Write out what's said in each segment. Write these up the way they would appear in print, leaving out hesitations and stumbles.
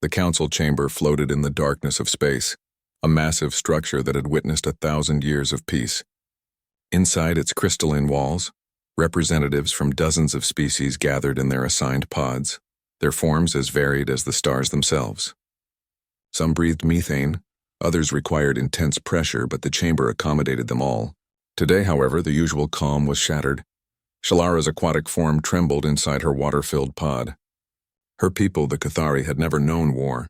The council chamber floated in the darkness of space, a massive structure that had witnessed 1,000 years of peace. Inside its crystalline walls, representatives from dozens of species gathered in their assigned pods, their forms as varied as the stars themselves. Some breathed methane, others required intense pressure, but the chamber accommodated them all. Today, however, the usual calm was shattered. Shalara's aquatic form trembled inside her water-filled pod. Her people, the Cathari, had never known war.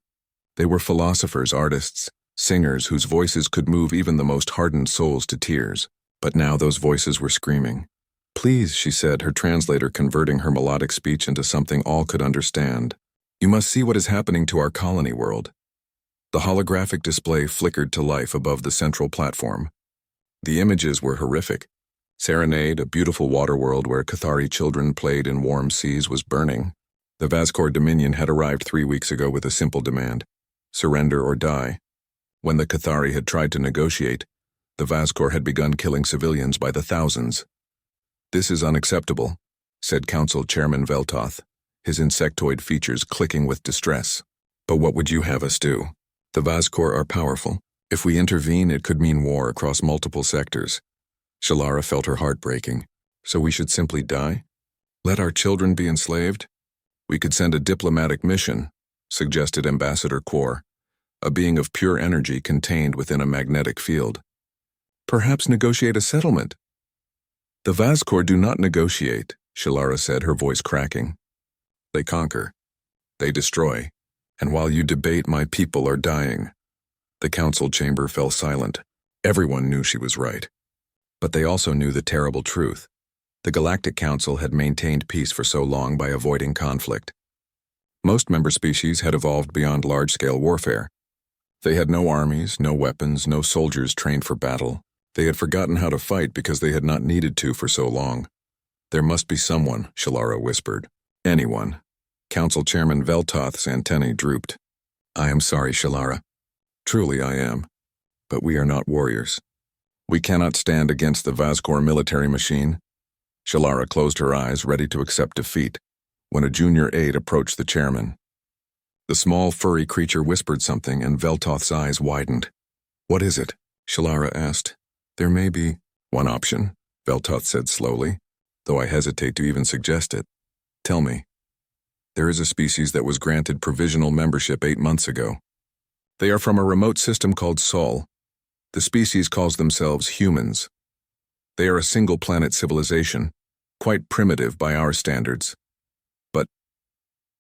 They were philosophers, artists, singers whose voices could move even the most hardened souls to tears. But now those voices were screaming. "Please," she said, her translator converting her melodic speech into something all could understand. "You must see what is happening to our colony world." The holographic display flickered to life above the central platform. The images were horrific. Serenade, a beautiful water world where Cathari children played in warm seas, was burning. The Vazcor Dominion had arrived 3 weeks ago with a simple demand: surrender or die. When the Cathari had tried to negotiate, the Vazcor had begun killing civilians by the thousands. "This is unacceptable," said Council Chairman Veltoth, his insectoid features clicking with distress. "But what would you have us do? The Vazcor are powerful. If we intervene, it could mean war across multiple sectors." Shalara felt her heart breaking. "So we should simply die? Let our children be enslaved? We could send a diplomatic mission," suggested Ambassador Quor, a being of pure energy contained within a magnetic field. "Perhaps negotiate a settlement." "The Vazcor do not negotiate," Shalara said, her voice cracking. "They conquer. They destroy. And while you debate, my people are dying." The council chamber fell silent. Everyone knew she was right. But they also knew the terrible truth. The Galactic Council had maintained peace for so long by avoiding conflict. Most member species had evolved beyond large-scale warfare. They had no armies, no weapons, no soldiers trained for battle. They had forgotten how to fight because they had not needed to for so long. "There must be someone," Shalara whispered. "Anyone." Council Chairman Veltoth's antennae drooped. "I am sorry, Shalara. Truly I am. But we are not warriors. We cannot stand against the Vazcor military machine." Shalara closed her eyes, ready to accept defeat, when a junior aide approached the chairman. The small, furry creature whispered something, and Veltoth's eyes widened. "What is it?" Shalara asked. "There may be one option," Veltoth said slowly, "though I hesitate to even suggest it. Tell me." "There is a species that was granted provisional membership 8 months ago. They are from a remote system called Sol. The species calls themselves humans. They are a single-planet civilization, quite primitive by our standards. But—"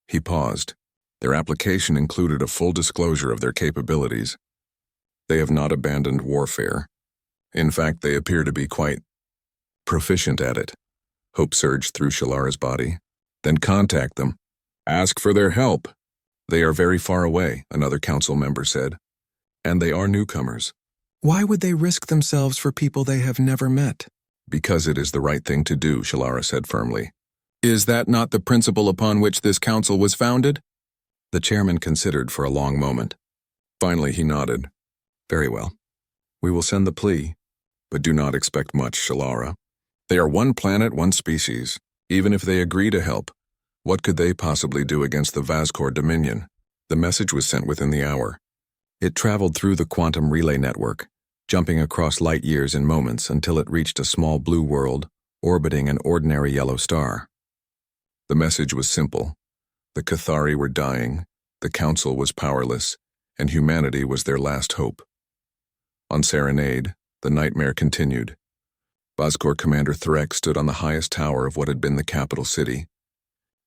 He paused. "Their application included a full disclosure of their capabilities. They have not abandoned warfare. In fact, they appear to be quite proficient at it." Hope surged through Shalara's body. "Then contact them. Ask for their help." "They are very far away," another council member said. "And they are newcomers." "Why would they risk themselves for people they have never met?" "Because it is the right thing to do," Shalara said firmly. "Is that not the principle upon which this council was founded?" The chairman considered for a long moment. Finally he nodded. "Very well. We will send the plea. But do not expect much, Shalara. They are one planet, one species. Even if they agree to help, what could they possibly do against the Vazcor Dominion?" The message was sent within the hour. It traveled through the quantum relay network, jumping across light years in moments until it reached a small blue world orbiting an ordinary yellow star. The message was simple. The Cathari were dying, the Council was powerless, and humanity was their last hope. On Serenade, the nightmare continued. Vazcor Commander Threk stood on the highest tower of what had been the capital city.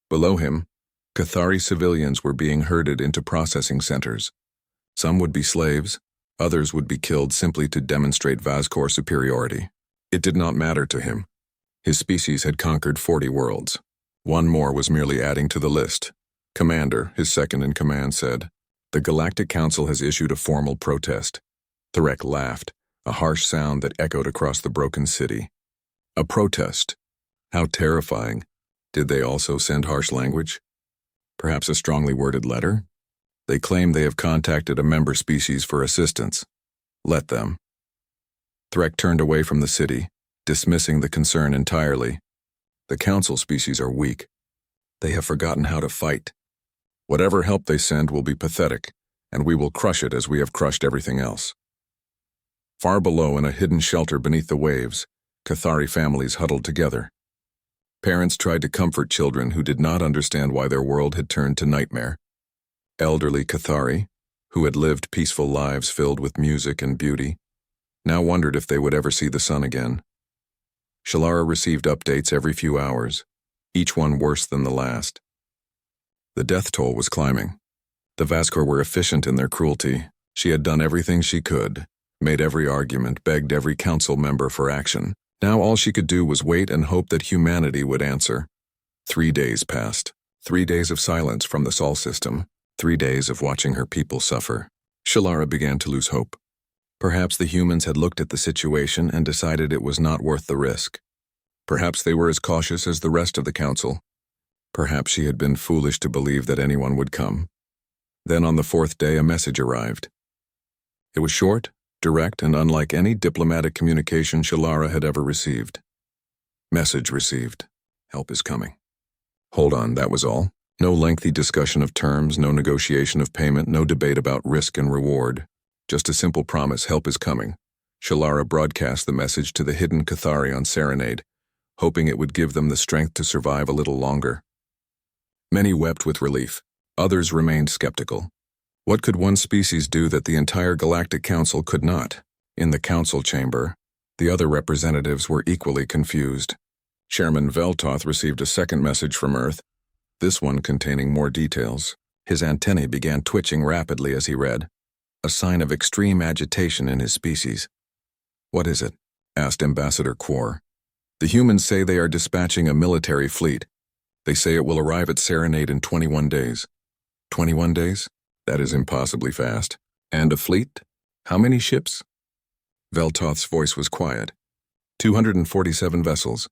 Below him, Cathari civilians were being herded into processing centers. Some would be slaves, others would be killed simply to demonstrate Vazcor superiority. It did not matter to him. His species had conquered 40 worlds. One more was merely adding to the list. Commander, his second-in-command, said, "The Galactic Council has issued a formal protest." Threk laughed, a harsh sound that echoed across the broken city. A protest? How terrifying. Did they also send harsh language? Perhaps a strongly worded letter? They claim they have contacted a member species for assistance. Let them. Threk turned away from the city, dismissing the concern entirely. The council species are weak. They have forgotten how to fight. Whatever help they send will be pathetic, and we will crush it as we have crushed everything else. Far below, in a hidden shelter beneath the waves, Cathari families huddled together. Parents tried to comfort children who did not understand why their world had turned to nightmare. Elderly Cathari, who had lived peaceful lives filled with music and beauty, now wondered if they would ever see the sun again. Shalara received updates every few hours, each one worse than the last. The death toll was climbing. The Vascor were efficient in their cruelty. She had done everything she could, made every argument, begged every council member for action. Now all she could do was wait and hope that humanity would answer. 3 days passed. 3 days of silence from the Sol system. 3 days of watching her people suffer. Shalara began to lose hope. Perhaps the humans had looked at the situation and decided it was not worth the risk. Perhaps they were as cautious as the rest of the council. Perhaps she had been foolish to believe that anyone would come. Then on the 4th day, a message arrived. It was short, direct, and unlike any diplomatic communication Shalara had ever received. Message received. Help is coming. Hold on, that was all. No lengthy discussion of terms, no negotiation of payment, no debate about risk and reward. Just a simple promise, help is coming. Shalara broadcast the message to the hidden Cathari on Serenade, hoping it would give them the strength to survive a little longer. Many wept with relief. Others remained skeptical. What could one species do that the entire Galactic Council could not? In the council chamber, the other representatives were equally confused. Chairman Veltoth received a second message from Earth, this one containing more details. His antennae began twitching rapidly as he read, a sign of extreme agitation in his species. What is it? Asked Ambassador Quor. The humans say they are dispatching a military fleet. They say it will arrive at Serenade in 21 days. 21 days? That is impossibly fast. And a fleet? How many ships? Veltoth's voice was quiet. 247 vessels,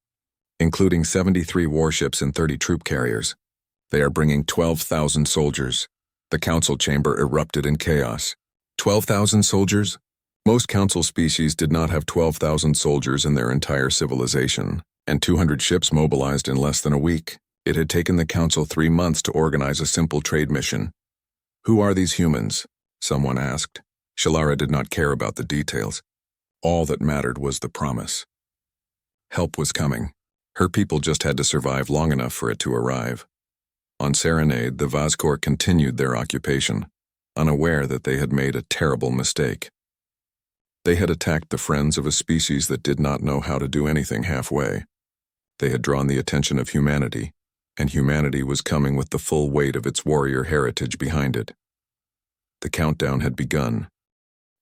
including 73 warships and 30 troop carriers. They are bringing 12,000 soldiers. The council chamber erupted in chaos. 12,000 soldiers? Most council species did not have 12,000 soldiers in their entire civilization, and 200 ships mobilized in less than a week. It had taken the council 3 months to organize a simple trade mission. Who are these humans? Someone asked. Shalara did not care about the details. All that mattered was the promise. Help was coming. Her people just had to survive long enough for it to arrive. On Serenade, the Vascor continued their occupation, unaware that they had made a terrible mistake. They had attacked the friends of a species that did not know how to do anything halfway. They had drawn the attention of humanity, and humanity was coming with the full weight of its warrior heritage behind it. The countdown had begun.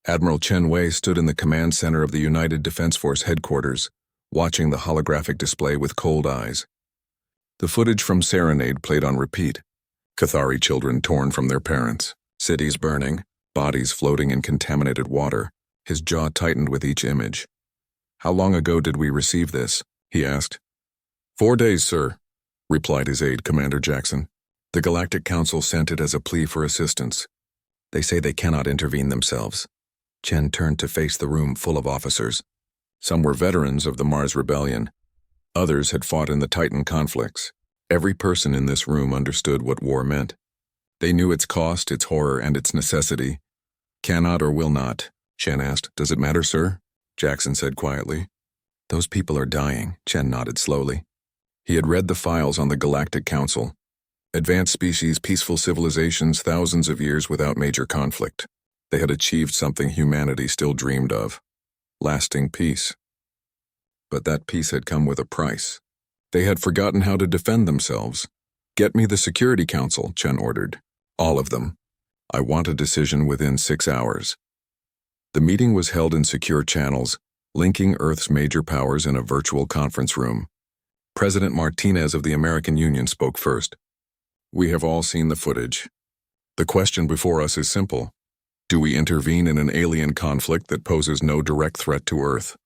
Admiral Chen Wei stood in the command center of the United Defense Force headquarters, watching the holographic display with cold eyes. The footage from Serenade played on repeat. Cathari children torn from their parents, cities burning, bodies floating in contaminated water. His jaw tightened with each image. How long ago did we receive this? He asked. 4 days, sir, replied his aide, Commander Jackson. The Galactic Council sent it as a plea for assistance. They say they cannot intervene themselves. Chen turned to face the room full of officers. Some were veterans of the Mars Rebellion. Others had fought in the Titan conflicts. Every person in this room understood what war meant. They knew its cost, its horror, and its necessity. Cannot or will not? Chen asked. Does it matter, sir? Jackson said quietly. Those people are dying, Chen nodded slowly. He had read the files on the Galactic Council. Advanced species, peaceful civilizations, thousands of years without major conflict. They had achieved something humanity still dreamed of. Lasting peace. But that peace had come with a price. They had forgotten how to defend themselves. Get me the Security Council, Chen ordered. All of them. I want a decision within 6 hours. The meeting was held in secure channels, linking Earth's major powers in a virtual conference room. President Martinez of the American Union spoke first. We have all seen the footage. The question before us is simple. Do we intervene in an alien conflict that poses no direct threat to Earth?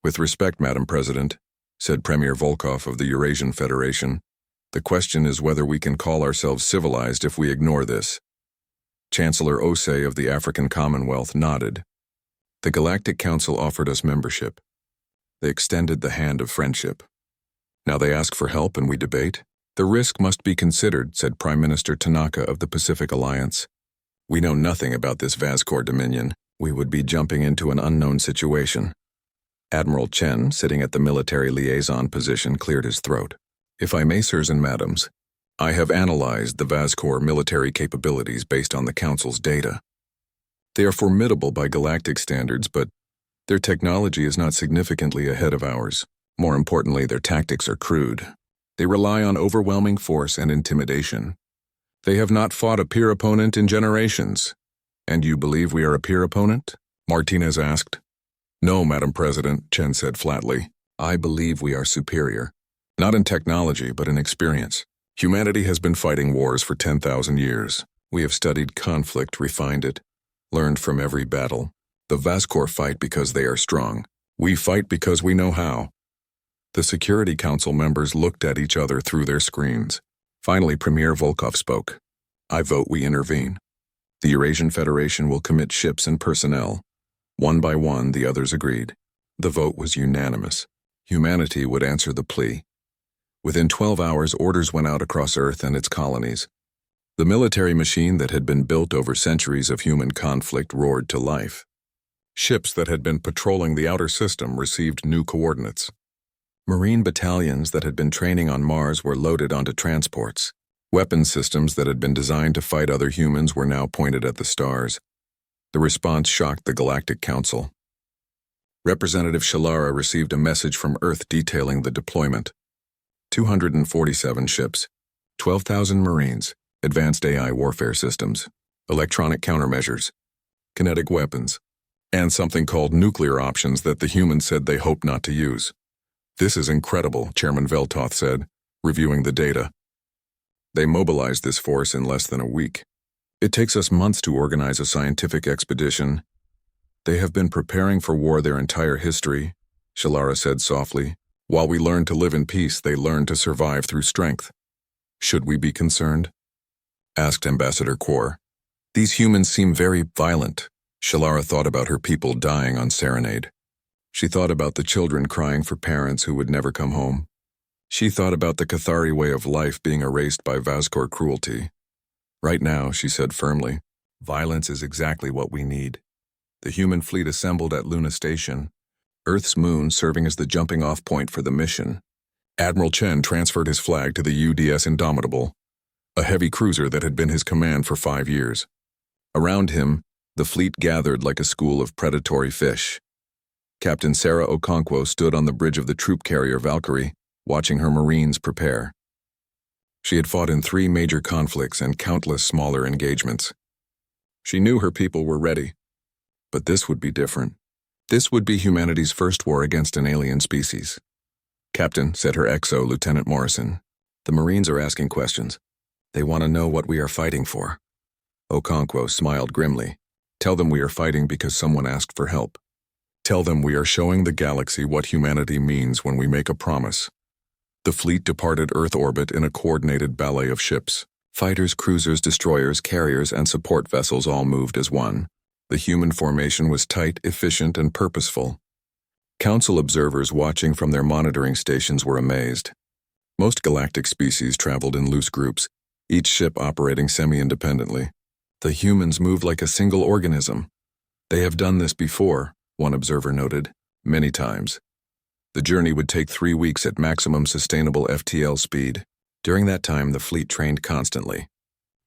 With respect, Madam President, said Premier Volkov of the Eurasian Federation, the question is whether we can call ourselves civilized if we ignore this. Chancellor Osei of the African Commonwealth nodded. The Galactic Council offered us membership. They extended the hand of friendship. Now they ask for help and we debate. The risk must be considered, said Prime Minister Tanaka of the Pacific Alliance. We know nothing about this Vascor Dominion. We would be jumping into an unknown situation. Admiral Chen, sitting at the military liaison position, cleared his throat. If I may, sirs and madams, I have analyzed the Vascor military capabilities based on the Council's data. They are formidable by galactic standards, but their technology is not significantly ahead of ours. More importantly, their tactics are crude. They rely on overwhelming force and intimidation. They have not fought a peer opponent in generations. And you believe we are a peer opponent? Martinez asked. No, Madam President, Chen said flatly. I believe we are superior. Not in technology, but in experience. Humanity has been fighting wars for 10,000 years. We have studied conflict, refined it, learned from every battle. The Vascor fight because they are strong. We fight because we know how. The Security Council members looked at each other through their screens. Finally, Premier Volkov spoke. I vote we intervene. The Eurasian Federation will commit ships and personnel. One by one, the others agreed. The vote was unanimous. Humanity would answer the plea. Within 12 hours, orders went out across Earth and its colonies. The military machine that had been built over centuries of human conflict roared to life. Ships that had been patrolling the outer system received new coordinates. Marine battalions that had been training on Mars were loaded onto transports. Weapon systems that had been designed to fight other humans were now pointed at the stars. The response shocked the Galactic Council. Representative Shalara received a message from Earth detailing the deployment. 247 ships, 12,000 Marines, advanced AI warfare systems, electronic countermeasures, kinetic weapons, and something called nuclear options that the humans said they hoped not to use. This is incredible, Chairman Veltoth said, reviewing the data. They mobilized this force in less than a week. It takes us months to organize a scientific expedition. They have been preparing for war their entire history, Shalara said softly. While we learn to live in peace, they learn to survive through strength. Should we be concerned? Asked Ambassador Quor. These humans seem very violent. Shalara thought about her people dying on Serenade. She thought about the children crying for parents who would never come home. She thought about the Cathari way of life being erased by Vascor cruelty. Right now, she said firmly, violence is exactly what we need. The human fleet assembled at Luna Station, Earth's moon serving as the jumping-off point for the mission. Admiral Chen transferred his flag to the UDS Indomitable, a heavy cruiser that had been his command for 5 years. Around him, the fleet gathered like a school of predatory fish. Captain Sarah Okonkwo stood on the bridge of the troop carrier Valkyrie, watching her Marines prepare. She had fought in 3 major conflicts and countless smaller engagements. She knew her people were ready. But this would be different. This would be humanity's first war against an alien species. Captain, said her XO, Lieutenant Morrison, the Marines are asking questions. They want to know what we are fighting for. Okonkwo smiled grimly. Tell them we are fighting because someone asked for help. Tell them we are showing the galaxy what humanity means when we make a promise. The fleet departed Earth orbit in a coordinated ballet of ships. Fighters, cruisers, destroyers, carriers, and support vessels all moved as one. The human formation was tight, efficient, and purposeful. Council observers watching from their monitoring stations were amazed. Most galactic species traveled in loose groups, each ship operating semi-independently. The humans moved like a single organism. They have done this before, one observer noted, many times. The journey would take 3 weeks at maximum sustainable FTL speed. During that time, the fleet trained constantly.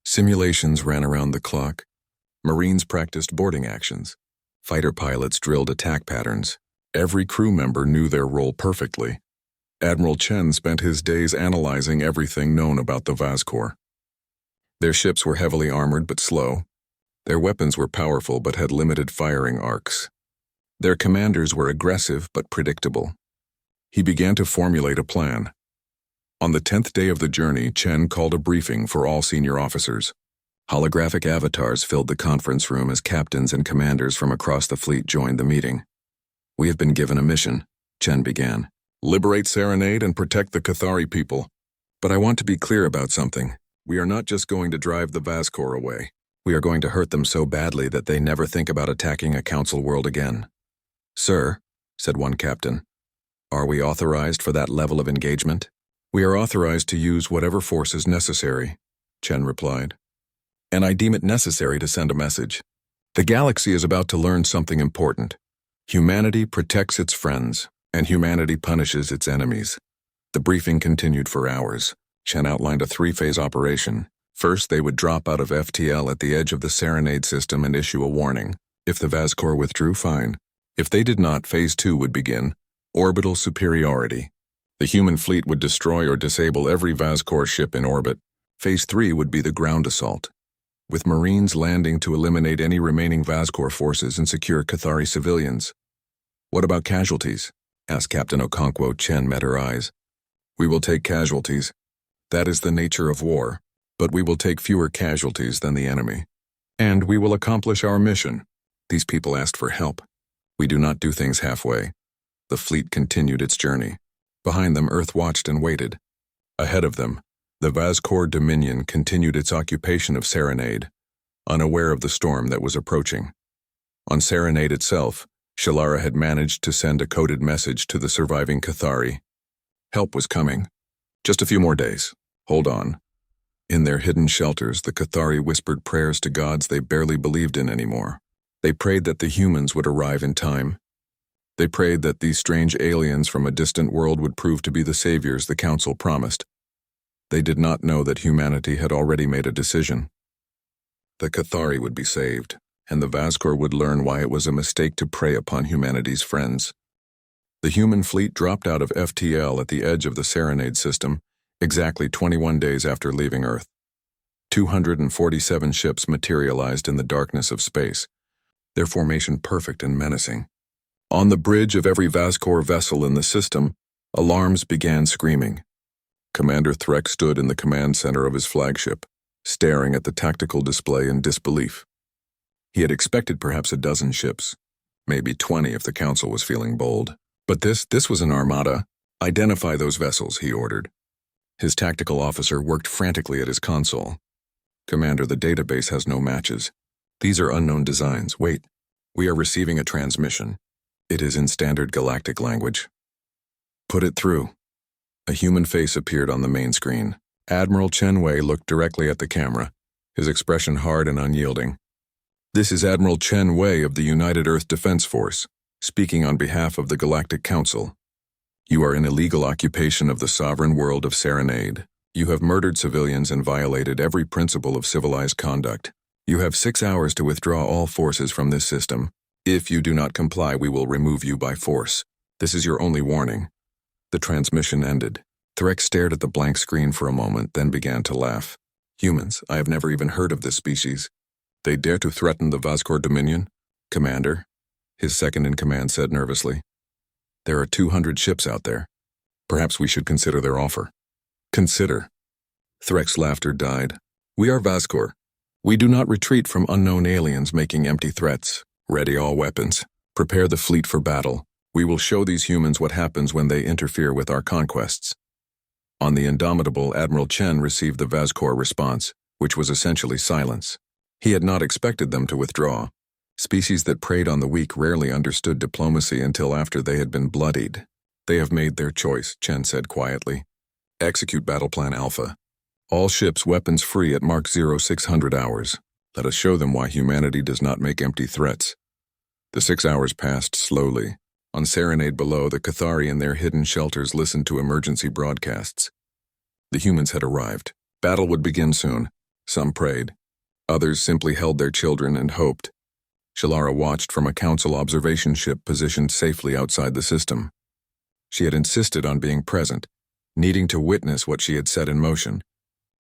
Simulations ran around the clock. Marines practiced boarding actions. Fighter pilots drilled attack patterns. Every crew member knew their role perfectly. Admiral Chen spent his days analyzing everything known about the Vascor. Their ships were heavily armored but slow. Their weapons were powerful but had limited firing arcs. Their commanders were aggressive but predictable. He began to formulate a plan. On the 10th day of the journey, Chen called a briefing for all senior officers. Holographic avatars filled the conference room as captains and commanders from across the fleet joined the meeting. We have been given a mission, Chen began. Liberate Serenade and protect the Cathari people. But I want to be clear about something. We are not just going to drive the Vascor away. We are going to hurt them so badly that they never think about attacking a council world again. Sir, said one captain, are we authorized for that level of engagement? We are authorized to use whatever force is necessary, Chen replied. And I deem it necessary to send a message. The galaxy is about to learn something important. Humanity protects its friends, and humanity punishes its enemies. The briefing continued for hours. Chen outlined a three-phase operation. First, they would drop out of FTL at the edge of the Serenade system and issue a warning. If the Vazcor withdrew, fine. If they did not, Phase 2 would begin. Orbital superiority. The human fleet would destroy or disable every Vazcor ship in orbit. Phase 3 would be the ground assault, with Marines landing to eliminate any remaining Vazcor forces and secure Cathari civilians. What about casualties? Asked Captain Okonkwo. Chen met her eyes. We will take casualties. That is the nature of war. But we will take fewer casualties than the enemy. And we will accomplish our mission. These people asked for help. We do not do things halfway. The fleet continued its journey. Behind them, Earth watched and waited. Ahead of them, the Vazcor Dominion continued its occupation of Serenade, unaware of the storm that was approaching. On Serenade itself, Shalara had managed to send a coded message to the surviving Cathari. Help was coming. Just a few more days. Hold on. In their hidden shelters, the Cathari whispered prayers to gods they barely believed in anymore. They prayed that the humans would arrive in time. They prayed that these strange aliens from a distant world would prove to be the saviors the Council promised. They did not know that humanity had already made a decision. The Cathari would be saved, and the Vazcor would learn why it was a mistake to prey upon humanity's friends. The human fleet dropped out of FTL at the edge of the Serenade system, exactly 21 days after leaving Earth. 247 ships materialized in the darkness of space, their formation perfect and menacing. On the bridge of every Vazcor vessel in the system, alarms began screaming. Commander Threck stood in the command center of his flagship, staring at the tactical display in disbelief. He had expected perhaps a dozen ships, maybe 20 if the Council was feeling bold. But this was an armada. Identify those vessels, he ordered. His tactical officer worked frantically at his console. Commander, the database has no matches. These are unknown designs. Wait, we are receiving a transmission. It is in standard galactic language. Put it through. A human face appeared on the main screen. Admiral Chen Wei looked directly at the camera, his expression hard and unyielding. This is Admiral Chen Wei of the United Earth Defense Force, speaking on behalf of the Galactic Council. You are in illegal occupation of the sovereign world of Serenade. You have murdered civilians and violated every principle of civilized conduct. You have 6 hours to withdraw all forces from this system. If you do not comply, we will remove you by force. This is your only warning. The transmission ended. Threck stared at the blank screen for a moment, then began to laugh. Humans, I have never even heard of this species. They dare to threaten the Vazcor Dominion? Commander, his second-in-command said nervously. There are 200 ships out there. Perhaps we should consider their offer. Consider. Threck's laughter died. We are Vazcor. We do not retreat from unknown aliens making empty threats. Ready all weapons. Prepare the fleet for battle. We will show these humans what happens when they interfere with our conquests. On the Indomitable, Admiral Chen received the Vazcor response, which was essentially silence. He had not expected them to withdraw. Species that preyed on the weak rarely understood diplomacy until after they had been bloodied. They have made their choice, Chen said quietly. Execute Battle Plan Alpha. All ships weapons free at Mark 0600 hours. Let us show them why humanity does not make empty threats. The 6 hours passed slowly. On Serenade below, the Cathari in their hidden shelters listened to emergency broadcasts. The humans had arrived. Battle would begin soon. Some prayed. Others simply held their children and hoped. Shalara watched from a council observation ship positioned safely outside the system. She had insisted on being present, needing to witness what she had set in motion.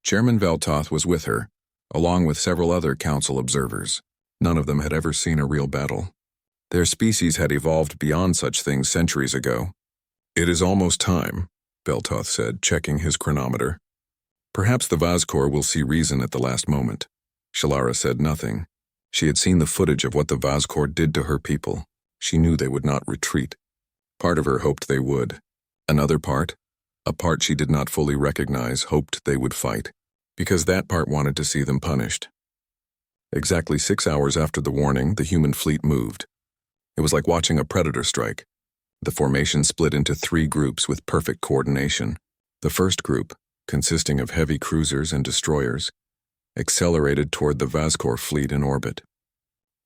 Chairman Veltoth was with her, along with several other council observers. None of them had ever seen a real battle. Their species had evolved beyond such things centuries ago. It is almost time, Veltoth said, checking his chronometer. Perhaps the Vazcor will see reason at the last moment. Shalara said nothing. She had seen the footage of what the Vazcor did to her people. She knew they would not retreat. Part of her hoped they would. Another part, a part she did not fully recognize, hoped they would fight, because that part wanted to see them punished. Exactly 6 hours after the warning, the human fleet moved. It was like watching a predator strike. The formation split into 3 groups with perfect coordination. The first group, consisting of heavy cruisers and destroyers, accelerated toward the Vazcor fleet in orbit.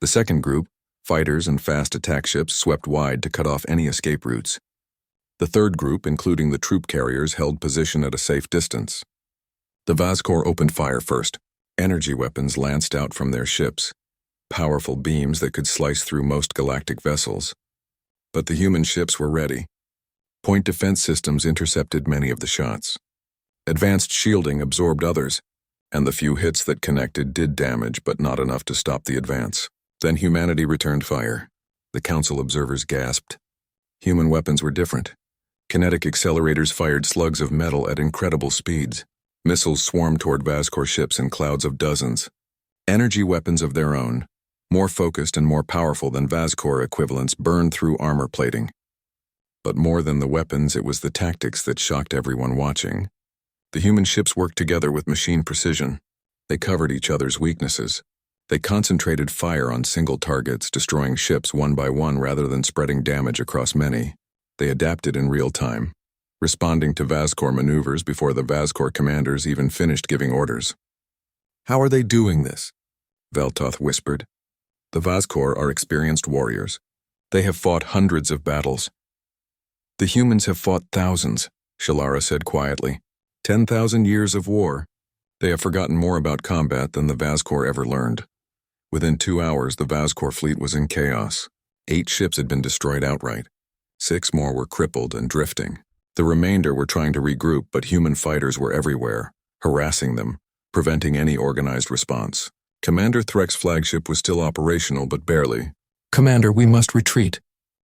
The second group, fighters and fast attack ships, swept wide to cut off any escape routes. The third group, including the troop carriers, held position at a safe distance. The Vazcor opened fire first. Energy weapons lanced out from their ships, powerful beams that could slice through most galactic vessels. But the human ships were ready. Point defense systems intercepted many of the shots. Advanced shielding absorbed others, and the few hits that connected did damage, but not enough to stop the advance. Then humanity returned fire. The Council observers gasped. Human weapons were different. Kinetic accelerators fired slugs of metal at incredible speeds. Missiles swarmed toward Vazcor ships in clouds of dozens. Energy weapons of their own, more focused and more powerful than Vazcor equivalents, burned through armor plating. But more than the weapons, it was the tactics that shocked everyone watching. The human ships worked together with machine precision. They covered each other's weaknesses. They concentrated fire on single targets, destroying ships one by one rather than spreading damage across many. They adapted in real time, responding to Vazcor maneuvers before the Vazcor commanders even finished giving orders. "How are they doing this?" Veltoth whispered. "The Vazcor are experienced warriors. They have fought hundreds of battles." "The humans have fought thousands," Shalara said quietly. 10,000 years of war. They have forgotten more about combat than the Vazcor ever learned. Within 2 hours, the Vazcor fleet was in chaos. 8 ships had been destroyed outright. 6 more were crippled and drifting. The remainder were trying to regroup, but human fighters were everywhere, harassing them, preventing any organized response. Commander Threk's flagship was still operational, but barely. "Commander, we must retreat,"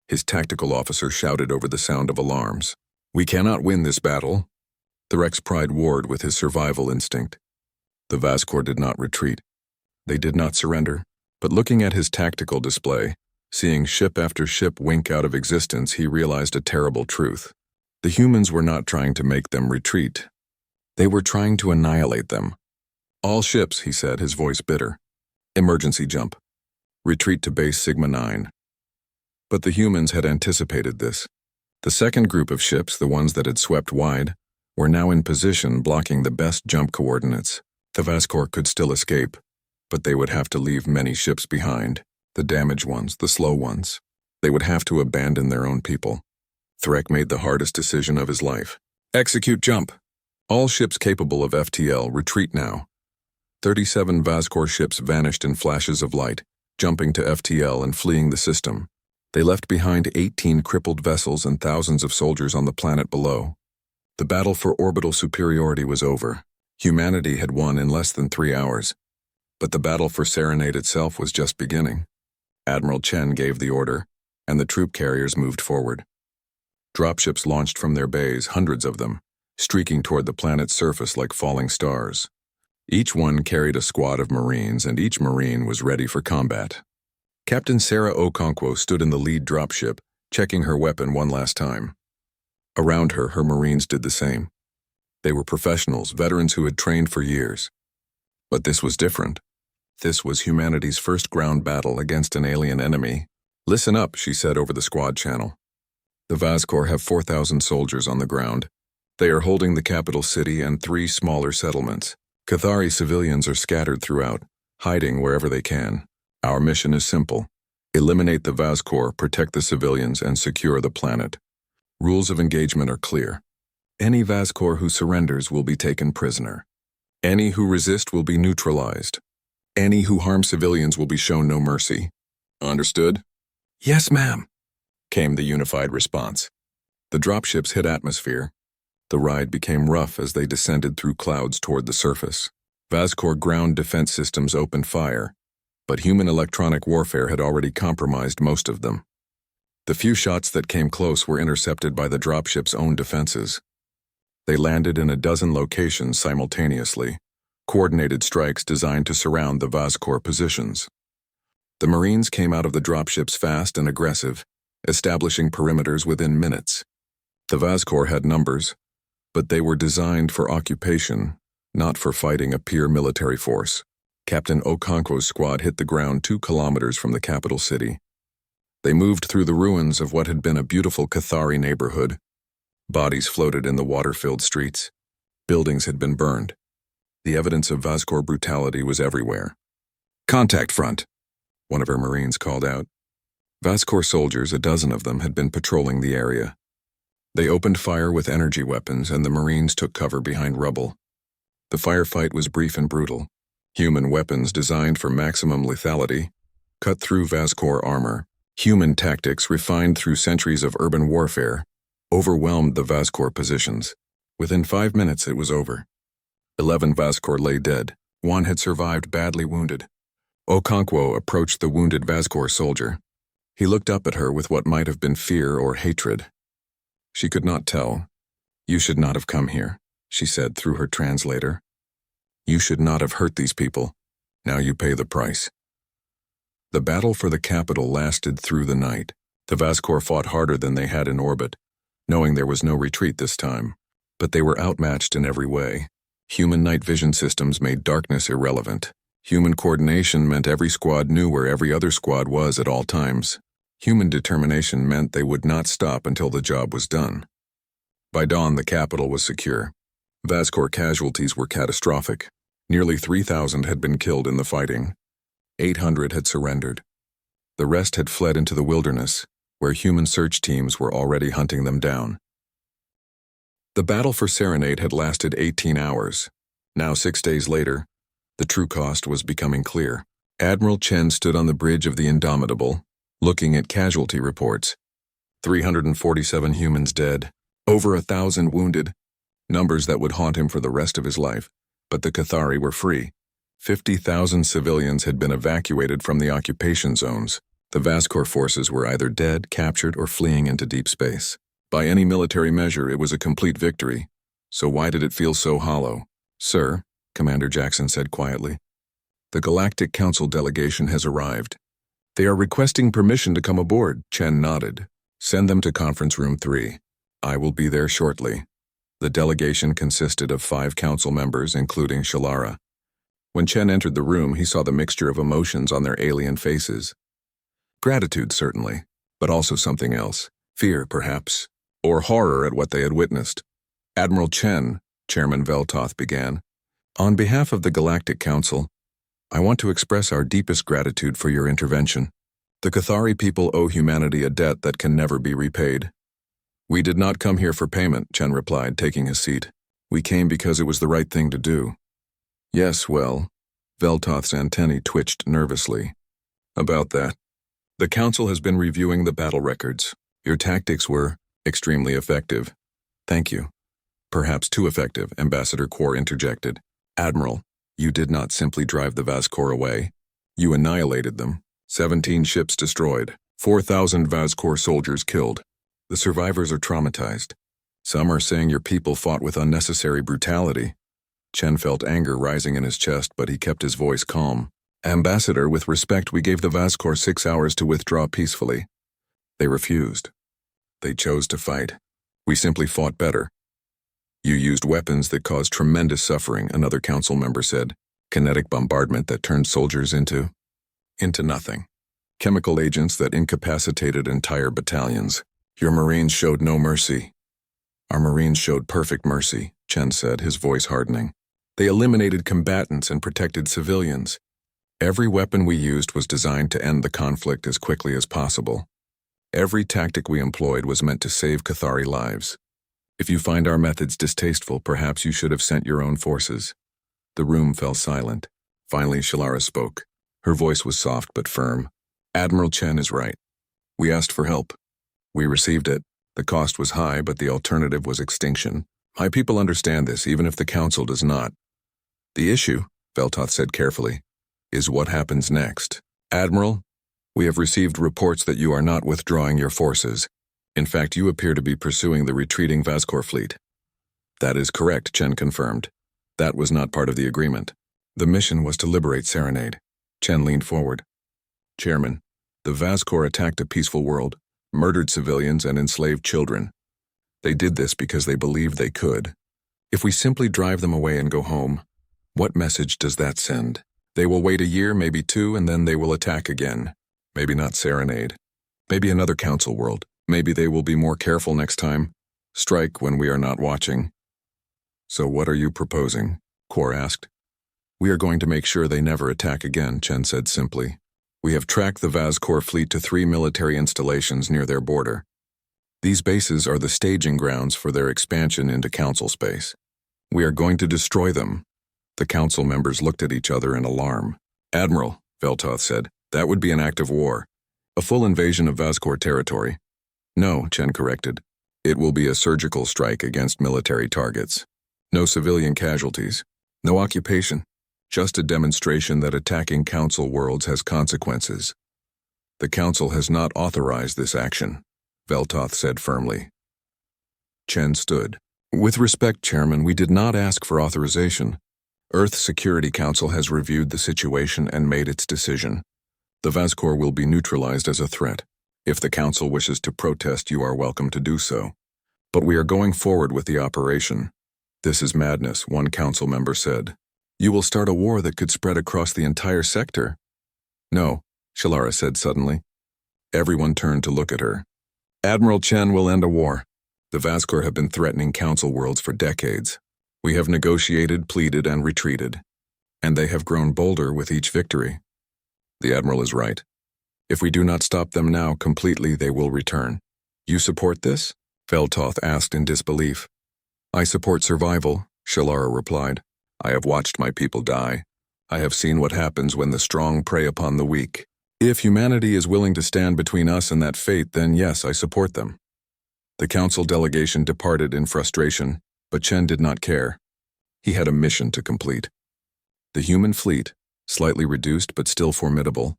his tactical officer shouted over the sound of alarms. "We cannot win this battle." Threk's pride warred with his survival instinct. The Vazcor did not retreat. They did not surrender, but looking at his tactical display, seeing ship after ship wink out of existence, he realized a terrible truth. The humans were not trying to make them retreat. They were trying to annihilate them. "All ships," he said, his voice bitter. "Emergency jump. Retreat to base Sigma 9. But the humans had anticipated this. The second group of ships, the ones that had swept wide, were now in position, blocking the best jump coordinates. The Vazcor could still escape, but they would have to leave many ships behind, the damaged ones, the slow ones. They would have to abandon their own people. Threk made the hardest decision of his life. "Execute jump. All ships capable of FTL, retreat now." 37 Vazcor ships vanished in flashes of light, jumping to FTL and fleeing the system. They left behind 18 crippled vessels and thousands of soldiers on the planet below. The battle for orbital superiority was over. Humanity had won in less than 3 hours. But the battle for Serenade itself was just beginning. Admiral Chen gave the order, and the troop carriers moved forward. Dropships launched from their bays, hundreds of them, streaking toward the planet's surface like falling stars. Each one carried a squad of Marines, and each Marine was ready for combat. Captain Sarah Okonkwo stood in the lead dropship, checking her weapon one last time. Around her, her Marines did the same. They were professionals, veterans who had trained for years. But this was different. This was humanity's first ground battle against an alien enemy. "Listen up," she said over the squad channel. "The Vazcor have 4,000 soldiers on the ground. They are holding the capital city and 3 smaller settlements. Cathari civilians are scattered throughout, hiding wherever they can. Our mission is simple. Eliminate the Vazcor, protect the civilians, and secure the planet. Rules of engagement are clear. Any Vazcor who surrenders will be taken prisoner. Any who resist will be neutralized. Any who harm civilians will be shown no mercy. Understood?" "Yes, ma'am," came the unified response. The dropships hit atmosphere. The ride became rough as they descended through clouds toward the surface. Vazcor ground defense systems opened fire, but human electronic warfare had already compromised most of them. The few shots that came close were intercepted by the dropship's own defenses. They landed in a dozen locations simultaneously, coordinated strikes designed to surround the Vazcor positions. The Marines came out of the dropships fast and aggressive, establishing perimeters within minutes. The Vazcor had numbers, but they were designed for occupation, not for fighting a peer military force. Captain Okonkwo's squad hit the ground 2 kilometers from the capital city. They moved through the ruins of what had been a beautiful Cathari neighborhood. Bodies floated in the water-filled streets. Buildings had been burned. The evidence of Vazcor brutality was everywhere. "Contact front," one of her Marines called out. Vazcor soldiers, a dozen of them, had been patrolling the area. They opened fire with energy weapons, and the Marines took cover behind rubble. The firefight was brief and brutal. Human weapons designed for maximum lethality cut through Vazcor armor. Human tactics refined through centuries of urban warfare overwhelmed the Vazcor positions. Within 5 minutes it was over. 11 Vazcor lay dead. One had survived badly wounded. Okonkwo approached the wounded Vazcor soldier. He looked up at her with what might have been fear or hatred. She could not tell. "You should not have come here," she said through her translator. "You should not have hurt these people. Now you pay the price." The battle for the capital lasted through the night. The Vazcor fought harder than they had in orbit, knowing there was no retreat this time. But they were outmatched in every way. Human night vision systems made darkness irrelevant. Human coordination meant every squad knew where every other squad was at all times. Human determination meant they would not stop until the job was done. By dawn, the capital was secure. Vazcor casualties were catastrophic. Nearly 3,000 had been killed in the fighting. 800 had surrendered. The rest had fled into the wilderness, where human search teams were already hunting them down. The battle for Serenade had lasted 18 hours. Now, 6 days later, the true cost was becoming clear. Admiral Chen stood on the bridge of the Indomitable, looking at casualty reports. 347 humans dead, over 1,000 wounded, numbers that would haunt him for the rest of his life. But the Cathari were free. 50,000 civilians had been evacuated from the occupation zones. The Vazcor forces were either dead, captured, or fleeing into deep space. By any military measure, it was a complete victory. So why did it feel so hollow? "Sir," Commander Jackson said quietly, "the Galactic Council delegation has arrived. They are requesting permission to come aboard." Chen nodded. "Send them to Conference Room 3. I will be there shortly." The delegation consisted of 5 council members, including Shalara. When Chen entered the room, he saw the mixture of emotions on their alien faces. Gratitude, certainly, but also something else. Fear, perhaps, or horror at what they had witnessed. "Admiral Chen," Chairman Veltoth began, "on behalf of the Galactic Council, I want to express our deepest gratitude for your intervention. The Cathari people owe humanity a debt that can never be repaid." "We did not come here for payment," Chen replied, taking his seat. "We came because it was the right thing to do." "Yes, well," Veltoth's antennae twitched nervously. "About that. The Council has been reviewing the battle records. Your tactics were extremely effective." "Thank you." "Perhaps too effective," Ambassador Quor interjected. "Admiral, you did not simply drive the Vazcor away. You annihilated them. 17 ships destroyed. 4,000 Vazcor soldiers killed. The survivors are traumatized. Some are saying your people fought with unnecessary brutality." Chen felt anger rising in his chest, but he kept his voice calm. "Ambassador, with respect, we gave the Vazcor 6 hours to withdraw peacefully. They refused. They chose to fight. We simply fought better." "You used weapons that caused tremendous suffering," another council member said. "Kinetic bombardment that turned soldiers into nothing. Chemical agents that incapacitated entire battalions. Your Marines showed no mercy." "Our Marines showed perfect mercy," Chen said, his voice hardening. "They eliminated combatants and protected civilians. Every weapon we used was designed to end the conflict as quickly as possible. Every tactic we employed was meant to save Cathari lives. If you find our methods distasteful, perhaps you should have sent your own forces." The room fell silent. Finally, Shalara spoke. Her voice was soft but firm. "Admiral Chen is right. We asked for help. We received it. The cost was high, but the alternative was extinction. My people understand this, even if the Council does not. The issue," Veltoth said carefully, "is what happens next. Admiral, we have received reports that you are not withdrawing your forces. In fact, you appear to be pursuing the retreating Vazcor fleet." "That is correct," Chen confirmed. "That was not part of the agreement. The mission was to liberate Serenade." Chen leaned forward. "Chairman, the Vazcor attacked a peaceful world, murdered civilians, and enslaved children. They did this because they believed they could. If we simply drive them away and go home, what message does that send? They will wait a year, maybe 2, and then they will attack again. Maybe not Serenade. Maybe another council world. Maybe they will be more careful next time. Strike when we are not watching. So what are you proposing? Kor asked. We are going to make sure they never attack again, Chen said simply. We have tracked the Vazcor fleet to 3 military installations near their border. These bases are the staging grounds for their expansion into council space. We are going to destroy them. The council members looked at each other in alarm. Admiral, Veltoth said, that would be an act of war. A full invasion of Vazcor territory. No, Chen corrected. It will be a surgical strike against military targets. No civilian casualties. No occupation. Just a demonstration that attacking council worlds has consequences. The council has not authorized this action, Veltoth said firmly. Chen stood. With respect, Chairman, we did not ask for authorization. Earth Security Council has reviewed the situation and made its decision. The Vazcor will be neutralized as a threat. If the Council wishes to protest, you are welcome to do so. But we are going forward with the operation. This is madness, one council member said. You will start a war that could spread across the entire sector. No, Shalara said suddenly. Everyone turned to look at her. Admiral Chen will end a war. The Vazcor have been threatening council worlds for decades. We have negotiated, pleaded, and retreated. And they have grown bolder with each victory. The Admiral is right. If we do not stop them now completely, they will return. You support this? Veltoth asked in disbelief. I support survival, Shalara replied. I have watched my people die. I have seen what happens when the strong prey upon the weak. If humanity is willing to stand between us and that fate, then yes, I support them. The council delegation departed in frustration, but Chen did not care. He had a mission to complete. The human fleet, slightly reduced but still formidable,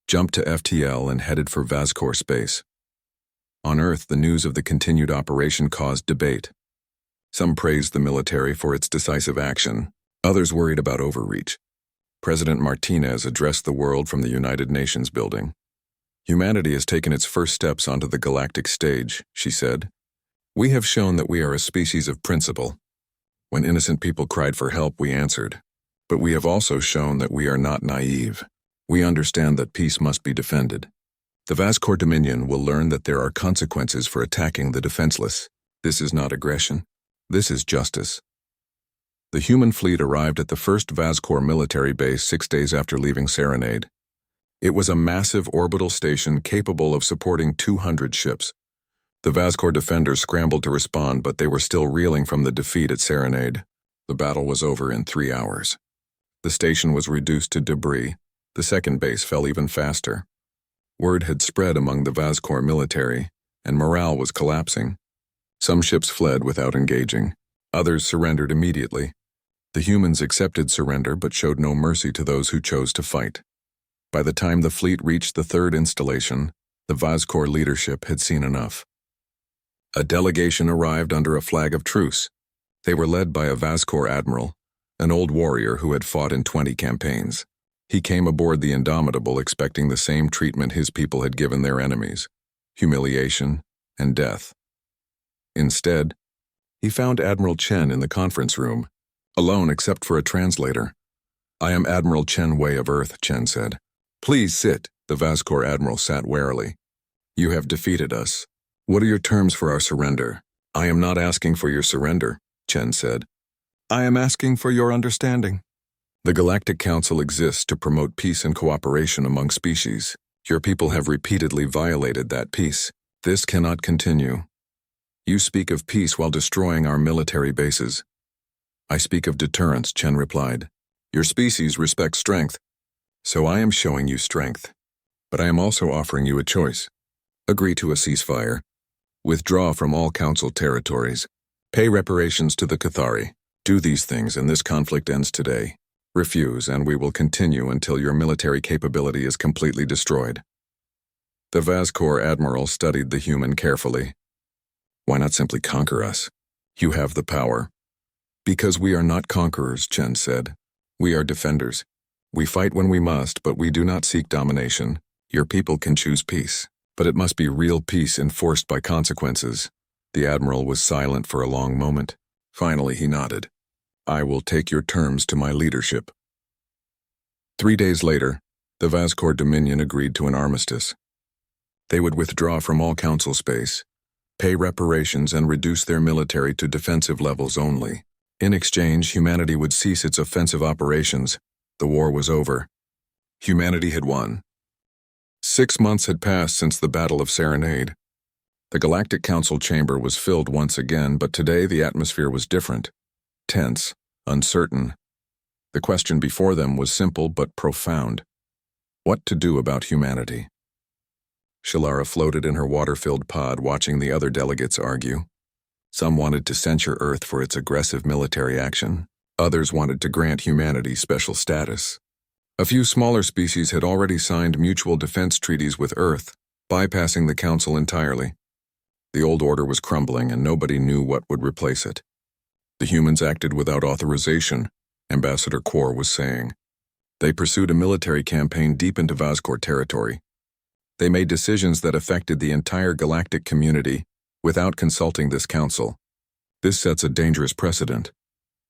jumped to FTL and headed for Vazcor space. On Earth, the news of the continued operation caused debate. Some praised the military for its decisive action. Others worried about overreach. President Martinez addressed the world from the United Nations building. Humanity has taken its first steps onto the galactic stage, she said. We have shown that we are a species of principle. When innocent people cried for help, we answered. But we have also shown that we are not naive. We understand that peace must be defended. The Vazcor Dominion will learn that there are consequences for attacking the defenseless. This is not aggression. This is justice. The human fleet arrived at the first Vazcor military base 6 days after leaving Serenade. It was a massive orbital station capable of supporting 200 ships. The Vazcor defenders scrambled to respond, but they were still reeling from the defeat at Serenade. The battle was over in 3 hours. The station was reduced to debris. The second base fell even faster. Word had spread among the Vazcor military, and morale was collapsing. Some ships fled without engaging. Others surrendered immediately. The humans accepted surrender but showed no mercy to those who chose to fight. By the time the fleet reached the third installation, the Vazcor leadership had seen enough. A delegation arrived under a flag of truce. They were led by a Vazcor admiral, an old warrior who had fought in 20 campaigns. He came aboard the Indomitable expecting the same treatment his people had given their enemies, humiliation and death. Instead, he found Admiral Chen in the conference room, alone except for a translator. I am Admiral Chen Wei of Earth, Chen said. Please sit, the Vazcor admiral sat warily. You have defeated us. What are your terms for our surrender? I am not asking for your surrender, Chen said. I am asking for your understanding. The Galactic Council exists to promote peace and cooperation among species. Your people have repeatedly violated that peace. This cannot continue. You speak of peace while destroying our military bases. I speak of deterrence, Chen replied. Your species respects strength, so I am showing you strength. But I am also offering you a choice. Agree to a ceasefire. Withdraw from all Council territories. Pay reparations to the Cathari. Do these things and this conflict ends today. Refuse and we will continue until your military capability is completely destroyed. The Vazcor admiral studied the human carefully. Why not simply conquer us? You have the power. Because we are not conquerors, Chen said. We are defenders. We fight when we must, but we do not seek domination. Your people can choose peace, but it must be real peace enforced by consequences. The admiral was silent for a long moment. Finally, he nodded. I will take your terms to my leadership. 3 days later, the Vazcor Dominion agreed to an armistice. They would withdraw from all council space. pay reparations and reduce their military to defensive levels only. In exchange, humanity would cease its offensive operations. The war was over. Humanity had won. 6 months had passed since the Battle of Serenade. The Galactic Council chamber was filled once again, but today the atmosphere was different. Tense, uncertain. The question before them was simple but profound. What to do about humanity? Shalara floated in her water-filled pod, watching the other delegates argue. Some wanted to censure Earth for its aggressive military action. Others wanted to grant humanity special status. A few smaller species had already signed mutual defense treaties with Earth, bypassing the Council entirely. The old order was crumbling, and nobody knew what would replace it. The humans acted without authorization, Ambassador Quor was saying. They pursued a military campaign deep into Vazcor territory. They made decisions that affected the entire galactic community without consulting this council. This sets a dangerous precedent.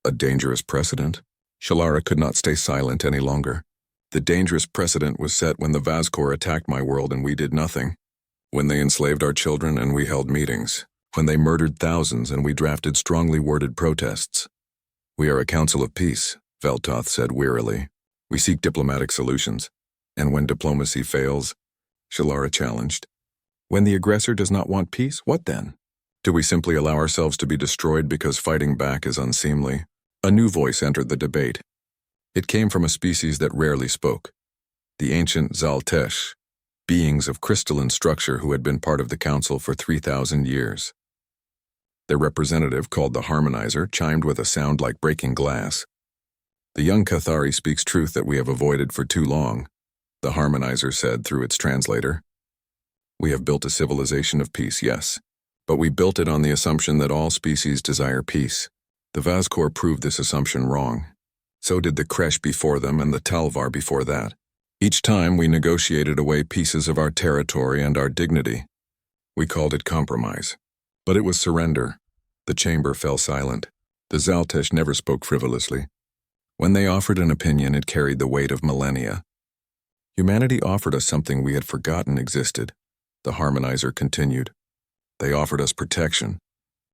A dangerous precedent? Shalara could not stay silent any longer. The dangerous precedent was set when the Vazcor attacked my world and we did nothing. When they enslaved our children and we held meetings. When they murdered thousands and we drafted strongly worded protests. We are a council of peace, Veltoth said wearily. We seek diplomatic solutions. And when diplomacy fails, Shalara challenged. When the aggressor does not want peace, what then? Do we simply allow ourselves to be destroyed because fighting back is unseemly? A new voice entered the debate. It came from a species that rarely spoke. The ancient Zaltesh, beings of crystalline structure who had been part of the council for 3,000 years. Their representative, called the Harmonizer, chimed with a sound like breaking glass. The young Cathari speaks truth that we have avoided for too long, the Harmonizer said through its translator. We have built a civilization of peace, yes, but we built it on the assumption that all species desire peace. The Vazcor proved this assumption wrong. So did the Kresh before them and the Talvar before that. Each time we negotiated away pieces of our territory and our dignity. We called it compromise. But it was surrender. The chamber fell silent. The Zaltesh never spoke frivolously. When they offered an opinion, it carried the weight of millennia. Humanity offered us something we had forgotten existed. The Harmonizer continued. They offered us protection,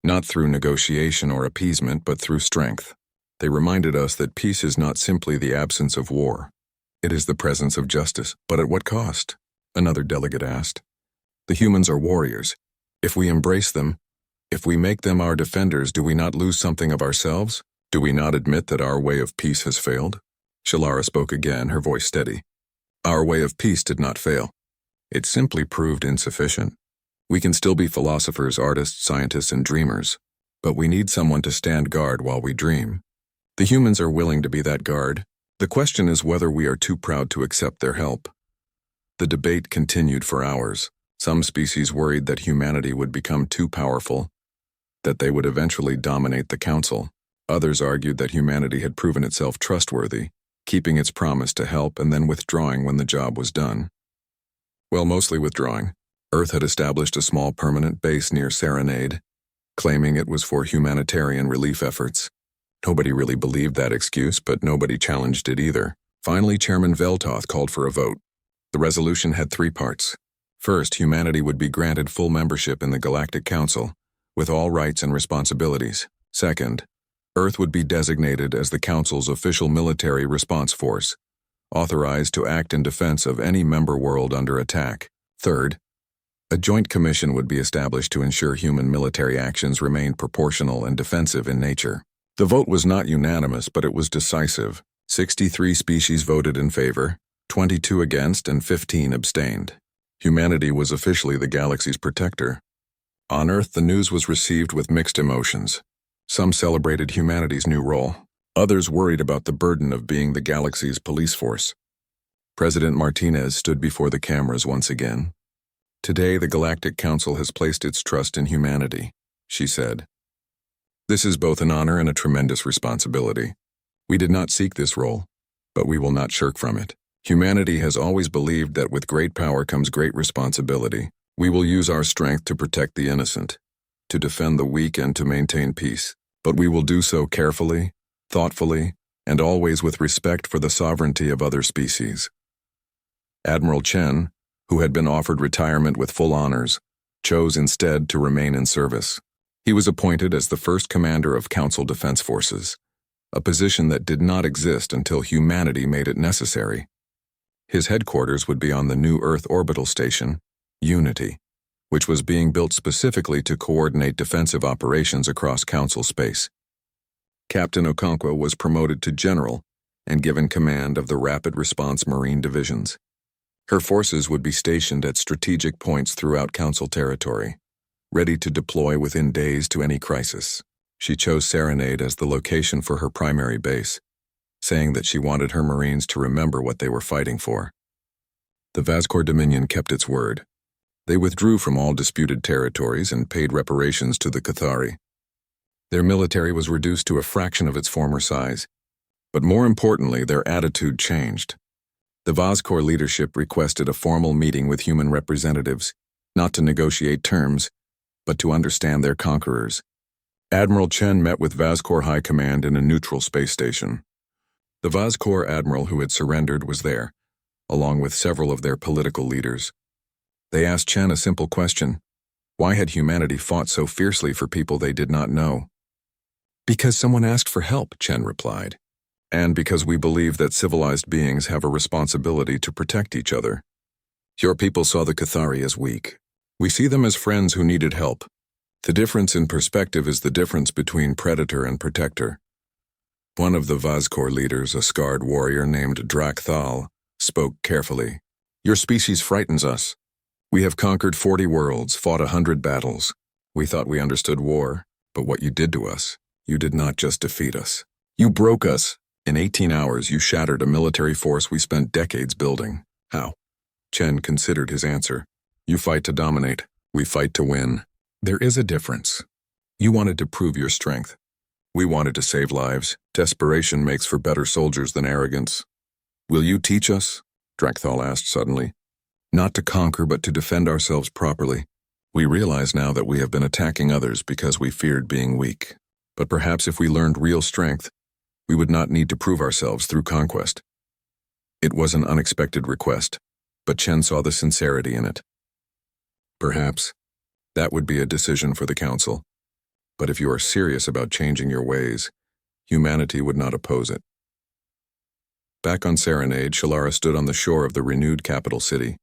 not through negotiation or appeasement, but through strength. They reminded us that peace is not simply the absence of war. It is the presence of justice. But at what cost? Another delegate asked. The humans are warriors. If we embrace them, if we make them our defenders, do we not lose something of ourselves? Do we not admit that our way of peace has failed? Shalara spoke again, her voice steady. Our way of peace did not fail. It simply proved insufficient. We can still be philosophers, artists, scientists, and dreamers, but we need someone to stand guard while we dream. The humans are willing to be that guard. The question is whether we are too proud to accept their help. The debate continued for hours. Some species worried that humanity would become too powerful, that they would eventually dominate the council. Others argued that humanity had proven itself trustworthy, keeping its promise to help and then withdrawing when the job was done. Well, mostly withdrawing. Earth had established a small permanent base near Serenade, claiming it was for humanitarian relief efforts. Nobody really believed that excuse, but nobody challenged it either. Finally, Chairman Veltoth called for a vote. The resolution had 3 parts. First, humanity would be granted full membership in the Galactic Council, with all rights and responsibilities. Second, Earth would be designated as the Council's official military response force, authorized to act in defense of any member world under attack. Third, a joint commission would be established to ensure human military actions remained proportional and defensive in nature. The vote was not unanimous, but it was decisive. 63 species voted in favor, 22 against, and 15 abstained. Humanity was officially the galaxy's protector. On Earth, the news was received with mixed emotions. Some celebrated humanity's new role. Others worried about the burden of being the galaxy's police force. President Martinez stood before the cameras once again. Today, the Galactic Council has placed its trust in humanity, she said. This is both an honor and a tremendous responsibility. We did not seek this role, but we will not shirk from it. Humanity has always believed that with great power comes great responsibility. We will use our strength to protect the innocent, to defend the weak, and to maintain peace. But we will do so carefully, thoughtfully, and always with respect for the sovereignty of other species. Admiral Chen, who had been offered retirement with full honors, chose instead to remain in service. He was appointed as the first commander of Council Defense Forces, a position that did not exist until humanity made it necessary. His headquarters would be on the new Earth orbital station, Unity, which was being built specifically to coordinate defensive operations across Council space. Captain Okonkwo was promoted to general and given command of the Rapid Response Marine Divisions. Her forces would be stationed at strategic points throughout Council territory, ready to deploy within days to any crisis. She chose Serenade as the location for her primary base, saying that she wanted her Marines to remember what they were fighting for. The Vazcor Dominion kept its word. They withdrew from all disputed territories and paid reparations to the Cathari. Their military was reduced to a fraction of its former size, but more importantly, their attitude changed. The Vazcor leadership requested a formal meeting with human representatives, not to negotiate terms, but to understand their conquerors. Admiral Chen met with Vazcor High Command in a neutral space station. The Vazcor admiral who had surrendered was there, along with several of their political leaders. They asked Chen a simple question: why had humanity fought so fiercely for people they did not know? Because someone asked for help, Chen replied. And because we believe that civilized beings have a responsibility to protect each other. Your people saw the Cathari as weak. We see them as friends who needed help. The difference in perspective is the difference between predator and protector. One of the Vazcor leaders, a scarred warrior named Drakthal, spoke carefully. Your species frightens us. We have conquered 40 worlds, fought 100 battles. We thought we understood war, but what you did to us, you did not just defeat us. You broke us. In 18 hours, you shattered a military force we spent decades building. How? Chen considered his answer. You fight to dominate. We fight to win. There is a difference. You wanted to prove your strength. We wanted to save lives. Desperation makes for better soldiers than arrogance. Will you teach us? Drakthal asked suddenly. Not to conquer, but to defend ourselves properly. We realize now that we have been attacking others because we feared being weak. But perhaps if we learned real strength, we would not need to prove ourselves through conquest. It was an unexpected request, but Chen saw the sincerity in it. Perhaps that would be a decision for the Council. But if you are serious about changing your ways, humanity would not oppose it. Back on Serenade, Shalara stood on the shore of the renewed capital city.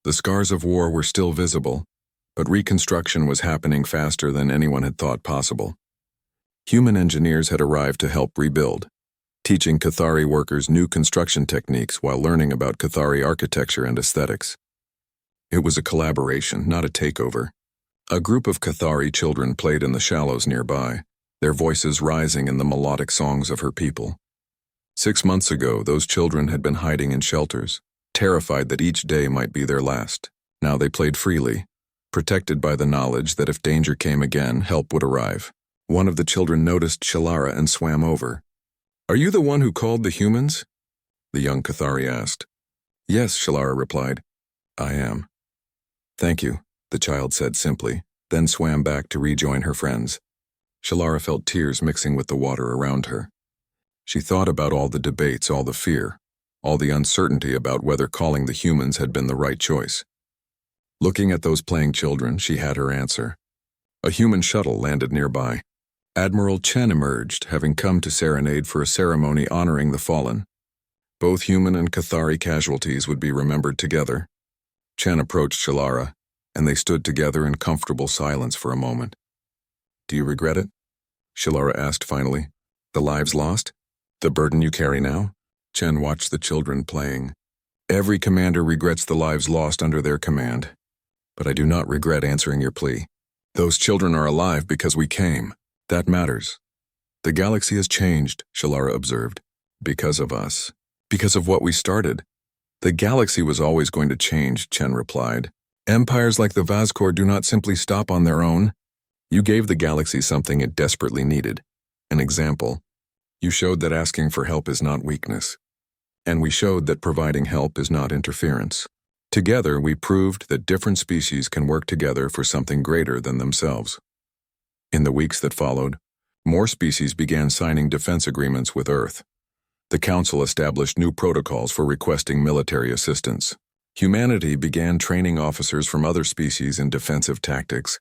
The scars of war were still visible, but reconstruction was happening faster than anyone had thought possible. Human engineers had arrived to help rebuild, teaching Cathari workers new construction techniques while learning about Cathari architecture and aesthetics. It was a collaboration, not a takeover. A group of Cathari children played in the shallows nearby, their voices rising in the melodic songs of her people. 6 months ago, those children had been hiding in shelters, terrified that each day might be their last. Now they played freely, protected by the knowledge that if danger came again, help would arrive. One of the children noticed Shalara and swam over. Are you the one who called the humans? The young Cathari asked. Yes, Shalara replied. I am. Thank you, the child said simply, then swam back to rejoin her friends. Shalara felt tears mixing with the water around her. She thought about all the debates, all the fear, all the uncertainty about whether calling the humans had been the right choice. Looking at those playing children, she had her answer. A human shuttle landed nearby. Admiral Chen emerged, having come to Serenade for a ceremony honoring the fallen. Both human and Cathari casualties would be remembered together. Chen approached Shalara, and they stood together in comfortable silence for a moment. Do you regret it? Shalara asked finally. The lives lost? The burden you carry now? Chen watched the children playing. Every commander regrets the lives lost under their command. But I do not regret answering your plea. Those children are alive because we came. That matters. The galaxy has changed, Shalara observed. Because of us. Because of what we started. The galaxy was always going to change, Chen replied. Empires like the Vazcor do not simply stop on their own. You gave the galaxy something it desperately needed. An example. You showed that asking for help is not weakness. And we showed that providing help is not interference. Together, we proved that different species can work together for something greater than themselves. In the weeks that followed, more species began signing defense agreements with Earth. The Council established new protocols for requesting military assistance. Humanity began training officers from other species in defensive tactics,